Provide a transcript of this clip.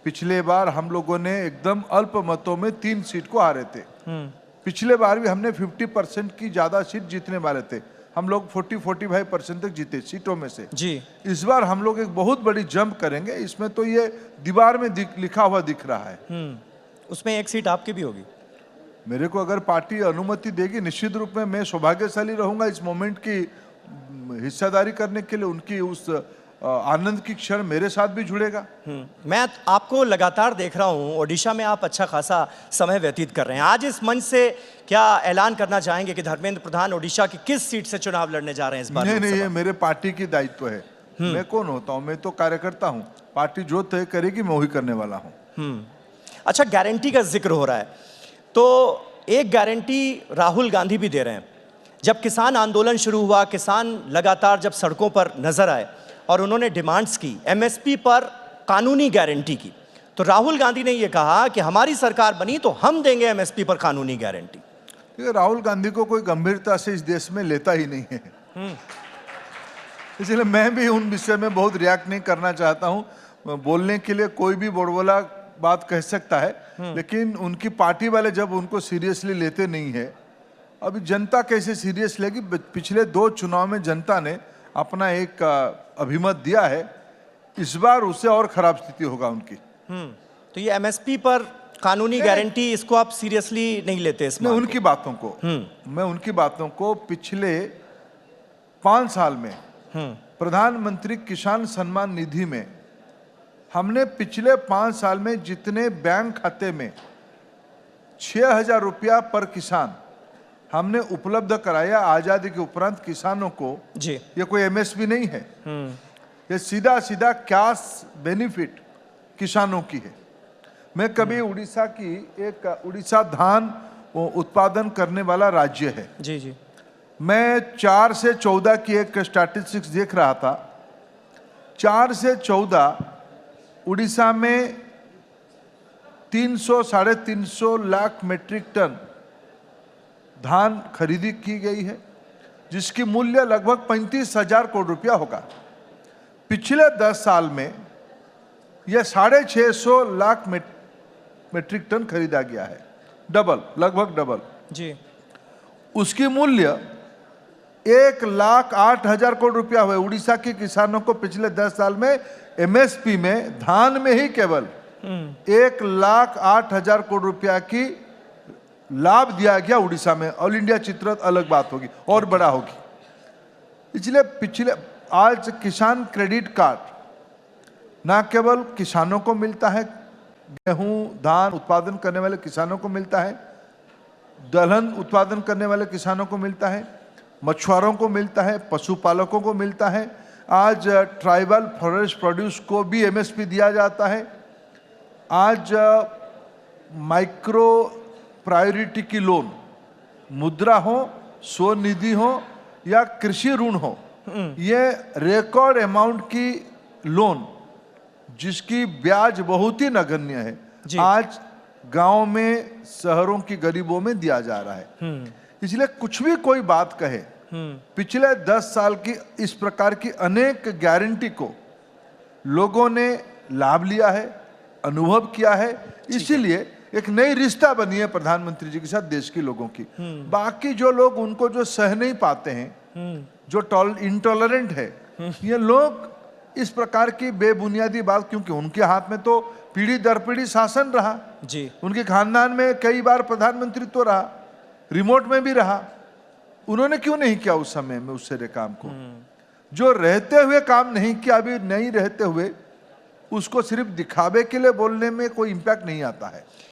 पिछले बार हम लोगों ने एकदम अल्प मतों में 3 सीट को हारे थे। पिछले बार भी हमने 50% की ज्यादा सीट जीतने वाले थे। हम लोग 40-45% तक जीते सीटों में से जी। इस बार हम लोग एक बहुत बड़ी जंप करेंगे। इसमें तो ये दीवार में लिखा हुआ दिख रहा है। उसमें एक सीट आपकी भी होगी। मेरे को अगर पार्टी अनुमति देगी निश्चित रूप में मैं सौभाग्यशाली रहूंगा इस मोमेंट की हिस्सेदारी करने के लिए। उनकी उस आनंद की क्षण मेरे साथ भी जुड़ेगा। मैं आपको लगातार देख रहा हूं, ओडिशा में आप अच्छा खासा समय व्यतीत कर रहे हैं। आज इस मंच से क्या ऐलान करना चाहेंगे कि धर्मेंद्र प्रधान ओडिशा की किस सीट से चुनाव लड़ने जा रहे हैं इस बार? नहीं, ये मेरे पार्टी की दायित्व है। मैं कौन होता हूं? मैं तो कार्यकर्ता हूं। पार्टी जो तय करेगी मैं वही करने वाला हूं। अच्छा, गारंटी का जिक्र हो रहा है तो एक गारंटी राहुल गांधी भी दे रहे हैं। जब किसान आंदोलन शुरू हुआ, किसान लगातार जब सड़कों पर नजर आए और उन्होंने डिमांड्स की, एमएसपी पर कानूनी गारंटी की, तो राहुल गांधी ने यह कहा कि हमारी सरकार बनी तो हम देंगे एमएसपी पर कानूनी गारंटी। राहुल गांधी को कोई गंभीरता से इस देश में लेता ही नहीं है। इसलिए मैं भी उन विषय में बहुत रिएक्ट नहीं करना चाहता हूं। बोलने के लिए कोई भी बोलबोला बात कह सकता है, लेकिन उनकी पार्टी वाले जब उनको सीरियसली लेते नहीं है, अभी जनता कैसे सीरियस लेगी? पिछले 2 चुनाव में जनता ने अपना एक अभिमत दिया है। इस बार उससे और खराब स्थिति होगा उनकी। तो ये एमएसपी पर कानूनी गारंटी, इसको आप सीरियसली नहीं लेते? इसमें उनकी बातों को मैं उनकी बातों को पिछले 5 साल में प्रधानमंत्री किसान सम्मान निधि में हमने पिछले 5 साल में जितने बैंक खाते में 6,000 रुपया पर किसान हमने उपलब्ध कराया आजादी के उपरांत किसानों को जी। ये कोई एमएसपी नहीं है। ये सीधा सीधा कैश बेनिफिट किसानों की है। मैं कभी उड़ीसा धान उत्पादन करने वाला राज्य है। जी जी। मैं 4 से 14 की एक स्टैटिस्टिक्स देख रहा था। 4 से 14 उड़ीसा में 300-350 लाख मेट्रिक टन धान खरीदी की गई है, जिसकी मूल्य लगभग 35,000 करोड़ रुपया होगा। पिछले 10 साल में यह 650 लाख मेट्रिक टन खरीदा गया है, डबल, लगभग डबल जी। उसकी मूल्य 1,08,000 करोड़ रुपया हुए। उड़ीसा के किसानों को पिछले 10 साल में एमएसपी में धान में ही केवल 1,08,000 करोड़ रुपया की लाभ दिया गया उड़ीसा में। ऑल इंडिया चित्र अलग बात होगी और बड़ा होगी। इसलिए आज किसान क्रेडिट कार्ड ना केवल किसानों को मिलता है, गेहूं धान उत्पादन करने वाले किसानों को मिलता है, दलहन उत्पादन करने वाले किसानों को मिलता है, मछुआरों को मिलता है, पशुपालकों को मिलता है। आज ट्राइबल फॉरेस्ट प्रोड्यूस को भी एमएसपी दिया जाता है। आज माइक्रो प्रायोरिटी की लोन, मुद्रा हो, स्वनिधि हो या कृषि ऋण हो, ये रिकॉर्ड अमाउंट की लोन जिसकी ब्याज बहुत ही नगण्य है, आज गांव में शहरों की गरीबों में दिया जा रहा है। इसलिए कुछ भी कोई बात कहे, पिछले 10 साल की इस प्रकार की अनेक गारंटी को लोगों ने लाभ लिया है, अनुभव किया है। इसीलिए एक नई रिश्ता बनी है प्रधानमंत्री जी के साथ देश के लोगों की। बाकी जो लोग उनको जो सह नहीं पाते हैं, जो इंटॉलरेंट है, ये लोग इस प्रकार की बेबुनियादी बात, क्योंकि उनके हाथ में तो पीढ़ी दर पीढ़ी शासन रहा जी, उनके खानदान में कई बार प्रधानमंत्री तो रहा, रिमोट में भी रहा, उन्होंने क्यों नहीं किया उस समय में उस सारे काम को? जो रहते हुए काम नहीं किया, अभी नहीं रहते हुए उसको सिर्फ दिखावे के लिए बोलने में कोई इंपैक्ट नहीं आता है।